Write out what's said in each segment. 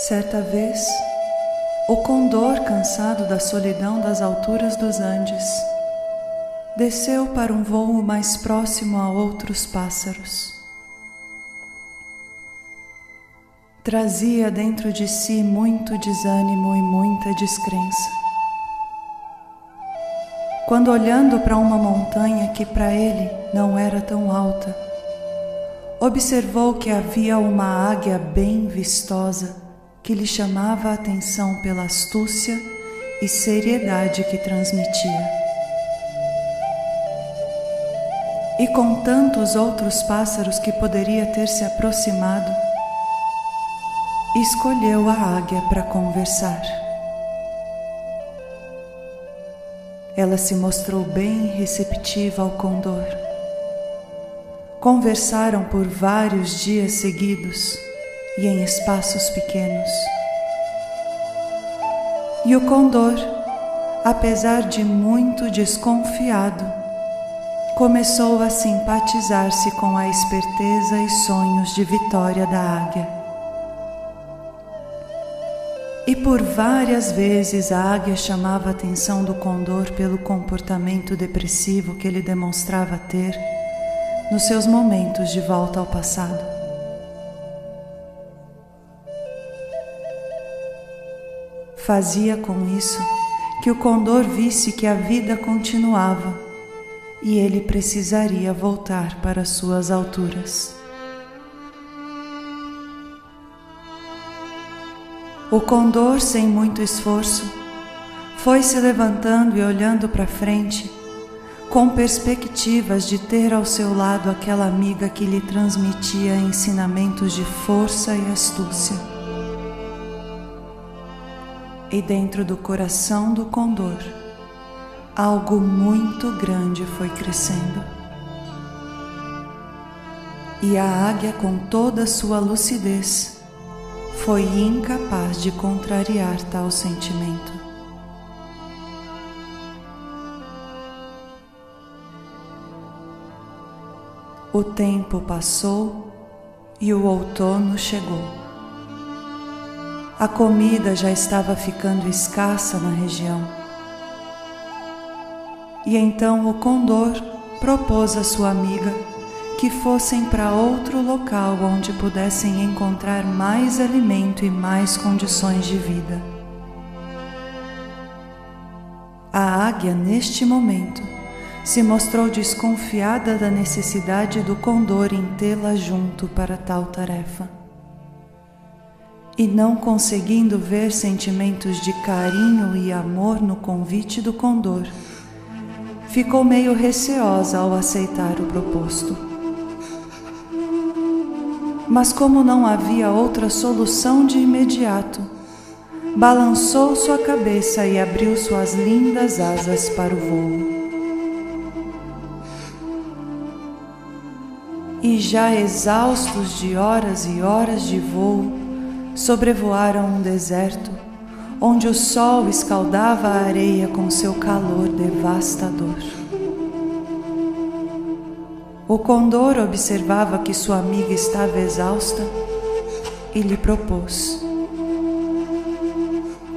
Certa vez, o condor, cansado da solidão das alturas dos Andes, desceu para um voo mais próximo a outros pássaros. Trazia dentro de si muito desânimo e muita descrença. Quando, olhando para uma montanha que para ele não era tão alta, observou que havia uma águia bem vistosa que lhe chamava a atenção pela astúcia e seriedade que transmitia. E com tantos outros pássaros que poderia ter se aproximado, escolheu a águia para conversar. Ela se mostrou bem receptiva ao condor. Conversaram por vários dias seguidos e em espaços pequenos. E o condor, apesar de muito desconfiado, começou a simpatizar-se com a esperteza e sonhos de vitória da águia. E por várias vezes a águia chamava a atenção do condor pelo comportamento depressivo que ele demonstrava ter nos seus momentos de volta ao passado. Fazia com isso que o condor visse que a vida continuava e ele precisaria voltar para suas alturas. O condor, sem muito esforço, foi se levantando e olhando para frente, com perspectivas de ter ao seu lado aquela amiga que lhe transmitia ensinamentos de força e astúcia. E dentro do coração do condor, algo muito grande foi crescendo. E a águia, com toda a sua lucidez, foi incapaz de contrariar tal sentimento. O tempo passou e o outono chegou. A comida já estava ficando escassa na região. E então o condor propôs à sua amiga que fossem para outro local onde pudessem encontrar mais alimento e mais condições de vida. A águia, neste momento, se mostrou desconfiada da necessidade do condor em tê-la junto para tal tarefa. E não conseguindo ver sentimentos de carinho e amor no convite do condor, ficou meio receosa ao aceitar o proposto. Mas como não havia outra solução de imediato, balançou sua cabeça e abriu suas lindas asas para o voo. E já exaustos de horas e horas de voo, sobrevoaram um deserto, onde o sol escaldava a areia com seu calor devastador. O condor observava que sua amiga estava exausta e lhe propôs: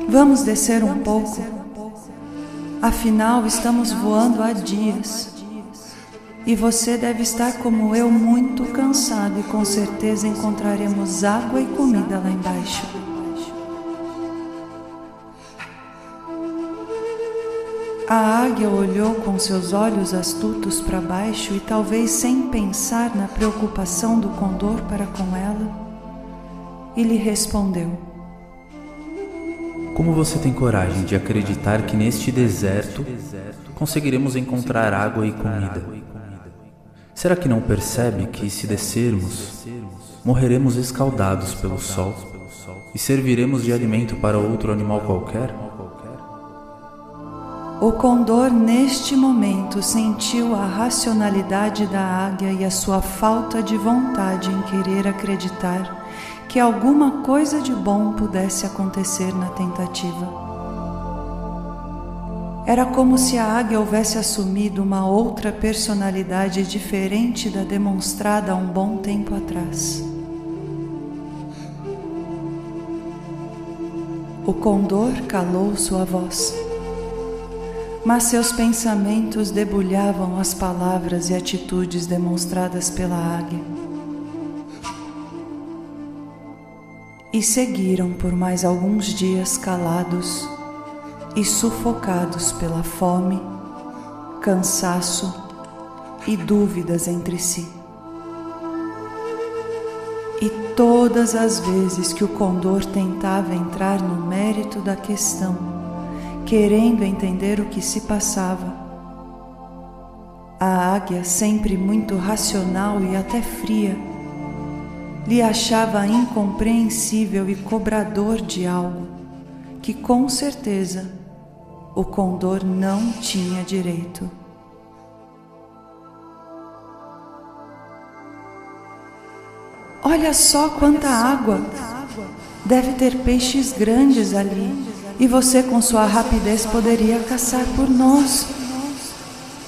"Vamos descer um pouco. Afinal, estamos voando há dias. E você deve estar como eu, muito cansado, e com certeza encontraremos água e comida lá embaixo." A águia olhou com seus olhos astutos para baixo e, talvez sem pensar na preocupação do condor para com ela, e lhe respondeu: "Como você tem coragem de acreditar que neste deserto conseguiremos encontrar água e comida? Será que não percebe que, se descermos, morreremos escaldados pelo sol e serviremos de alimento para outro animal qualquer?" O condor, neste momento, sentiu a racionalidade da águia e a sua falta de vontade em querer acreditar que alguma coisa de bom pudesse acontecer na tentativa. Era como se a águia houvesse assumido uma outra personalidade diferente da demonstrada há um bom tempo atrás. O condor calou sua voz, mas seus pensamentos debulhavam as palavras e atitudes demonstradas pela águia. E seguiram por mais alguns dias calados e sufocados pela fome, cansaço e dúvidas entre si. E todas as vezes que o condor tentava entrar no mérito da questão, querendo entender o que se passava, a águia, sempre muito racional e até fria, lhe achava incompreensível e cobrador de algo que, com certeza, o condor não tinha direito. Olha só quanta água! Deve ter peixes grandes ali, e você com sua rapidez poderia caçar por nós.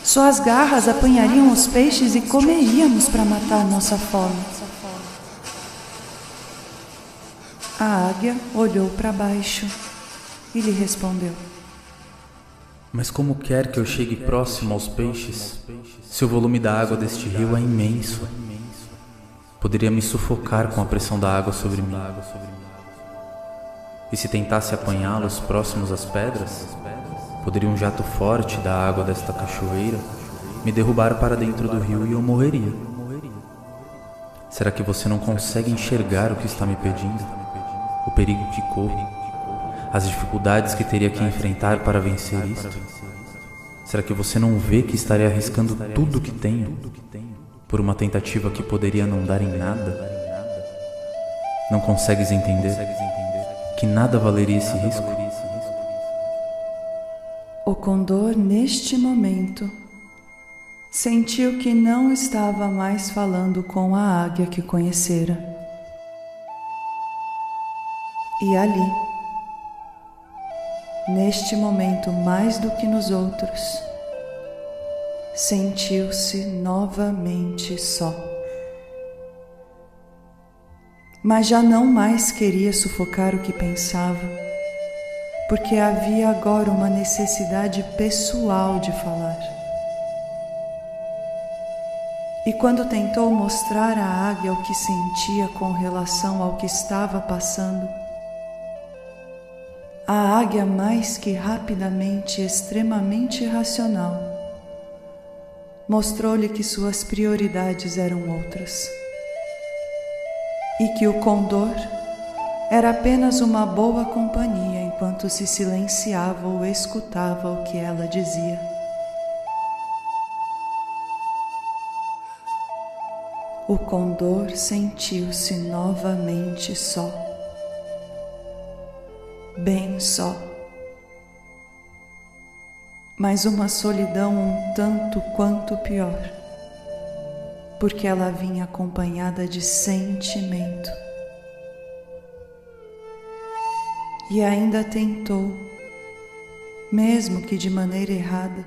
Suas garras apanhariam os peixes e comeríamos para matar nossa fome. A águia olhou para baixo e lhe respondeu: Mas como quer que eu chegue próximo aos peixes, se o volume da água deste rio é imenso? Poderia me sufocar com a pressão da água sobre mim. E se tentasse apanhá-los próximos às pedras, poderia um jato forte da água desta cachoeira me derrubar para dentro do rio e eu morreria. Será que você não consegue enxergar o que está me pedindo? O perigo que corro? As dificuldades que teria que enfrentar para vencer isto? Será que você não vê que estarei arriscando tudo o que tenho por uma tentativa que poderia não dar em nada? Não consegues entender que nada valeria esse risco? O condor, neste momento, sentiu que não estava mais falando com a águia que conhecera. E ali, neste momento mais do que nos outros, sentiu-se novamente só. Mas já não mais queria sufocar o que pensava, porque havia agora uma necessidade pessoal de falar. E quando tentou mostrar à águia o que sentia com relação ao que estava passando, a águia, mais que rapidamente e extremamente racional, mostrou-lhe que suas prioridades eram outras e que o condor era apenas uma boa companhia enquanto se silenciava ou escutava o que ela dizia. O condor sentiu-se novamente só, bem só, mas uma solidão um tanto quanto pior, porque ela vinha acompanhada de sentimento. E ainda tentou, mesmo que de maneira errada,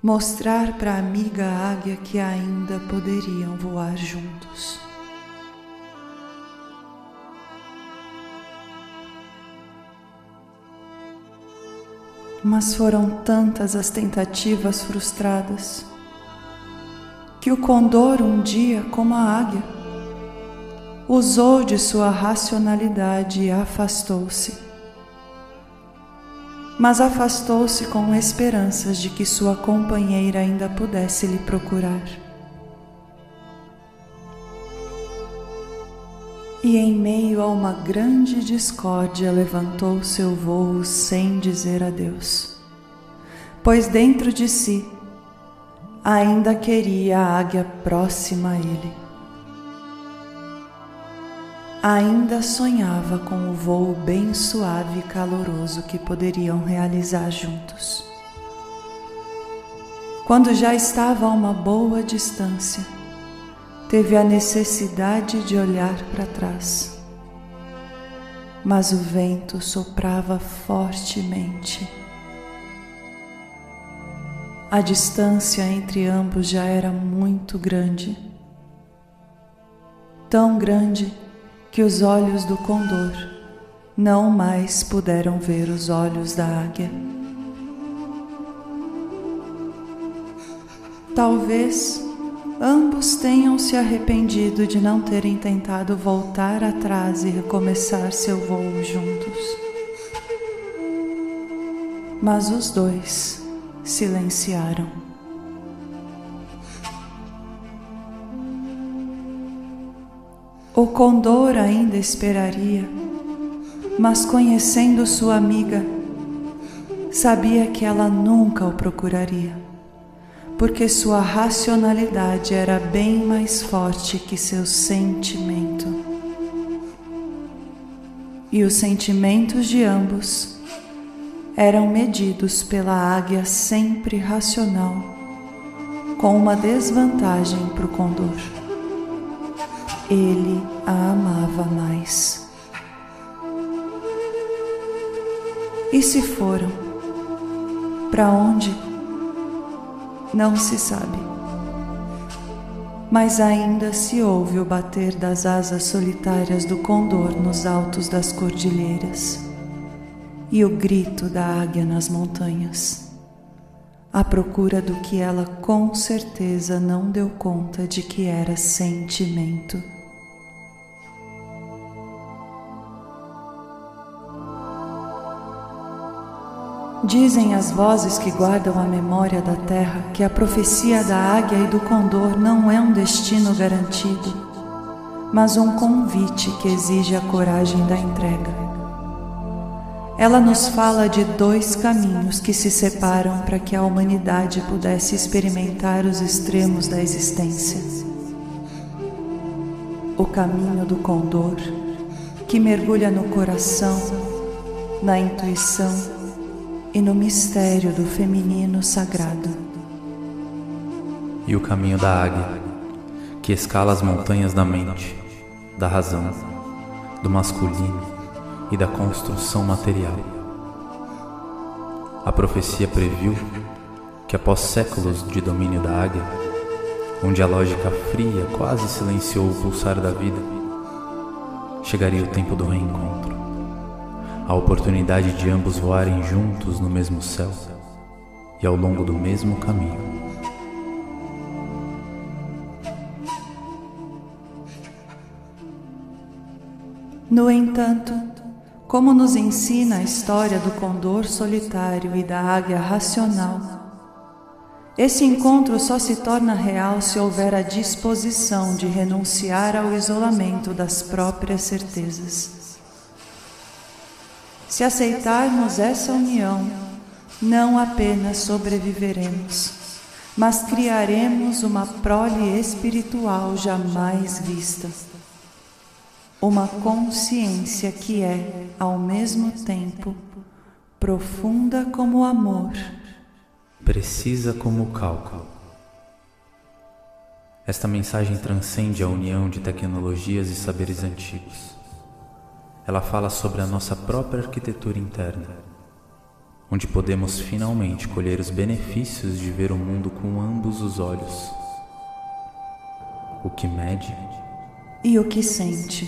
mostrar para a amiga águia que ainda poderiam voar juntos. Mas foram tantas as tentativas frustradas que o condor um dia, como a águia, usou de sua racionalidade e afastou-se. Mas afastou-se com esperanças de que sua companheira ainda pudesse lhe procurar. E em meio a uma grande discórdia levantou seu vôo sem dizer adeus, pois dentro de si ainda queria a águia próxima a ele. Ainda sonhava com o voo bem suave e caloroso que poderiam realizar juntos. Quando já estava a uma boa distância, teve a necessidade de olhar para trás, mas o vento soprava fortemente. A distância entre ambos já era muito grande, tão grande que os olhos do condor não mais puderam ver os olhos da águia. Talvez ambos tenham se arrependido de não terem tentado voltar atrás e recomeçar seu voo juntos. Mas os dois silenciaram. O condor ainda esperaria, mas conhecendo sua amiga, sabia que ela nunca o procuraria, porque sua racionalidade era bem mais forte que seu sentimento. E os sentimentos de ambos eram medidos pela águia sempre racional, com uma desvantagem para o condor. Ele a amava mais. E se foram? Para onde? Não se sabe. Mas ainda se ouve o bater das asas solitárias do condor nos altos das cordilheiras e o grito da águia nas montanhas, à procura do que ela com certeza não deu conta de que era sentimento. Dizem as vozes que guardam a memória da terra que a profecia da águia e do condor não é um destino garantido, mas um convite que exige a coragem da entrega. Ela nos fala de dois caminhos que se separam para que a humanidade pudesse experimentar os extremos da existência. O caminho do condor, que mergulha no coração, na intuição e no mistério do feminino sagrado. E o caminho da águia, que escala as montanhas da mente, da razão, do masculino e da construção material. A profecia previu que após séculos de domínio da águia, onde a lógica fria quase silenciou o pulsar da vida, chegaria o tempo do reencontro. A oportunidade de ambos voarem juntos no mesmo céu e ao longo do mesmo caminho. No entanto, como nos ensina a história do condor solitário e da águia racional, esse encontro só se torna real se houver a disposição de renunciar ao isolamento das próprias certezas. Se aceitarmos essa união, não apenas sobreviveremos, mas criaremos uma prole espiritual jamais vista. Uma consciência que é, ao mesmo tempo, profunda como o amor, precisa como o cálculo. Esta mensagem transcende a união de tecnologias e saberes antigos. Ela fala sobre a nossa própria arquitetura interna, onde podemos finalmente colher os benefícios de ver o mundo com ambos os olhos, o que mede e o que sente.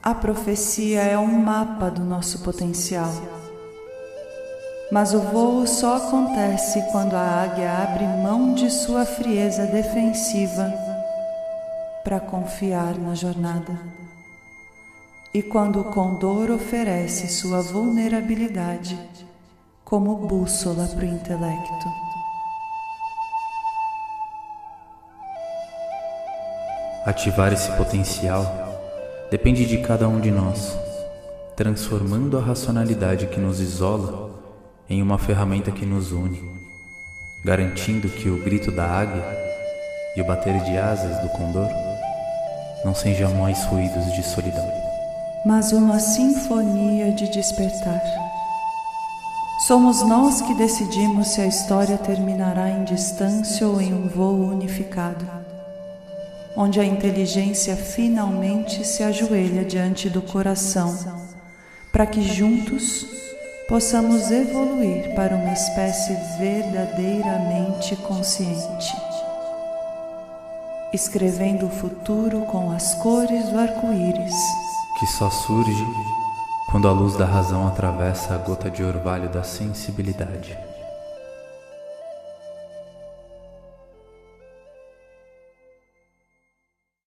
A profecia é um mapa do nosso potencial, mas o voo só acontece quando a águia abre mão de sua frieza defensiva para confiar na jornada, e quando o condor oferece sua vulnerabilidade como bússola para o intelecto. Ativar esse potencial depende de cada um de nós, transformando a racionalidade que nos isola em uma ferramenta que nos une, garantindo que o grito da águia e o bater de asas do condor não sejam mais ruídos de solidão, mas uma sinfonia de despertar. Somos nós que decidimos se a história terminará em distância ou em um voo unificado, onde a inteligência finalmente se ajoelha diante do coração, para que juntos possamos evoluir para uma espécie verdadeiramente consciente, escrevendo o futuro com as cores do arco-íris que só surge quando a luz da razão atravessa a gota de orvalho da sensibilidade.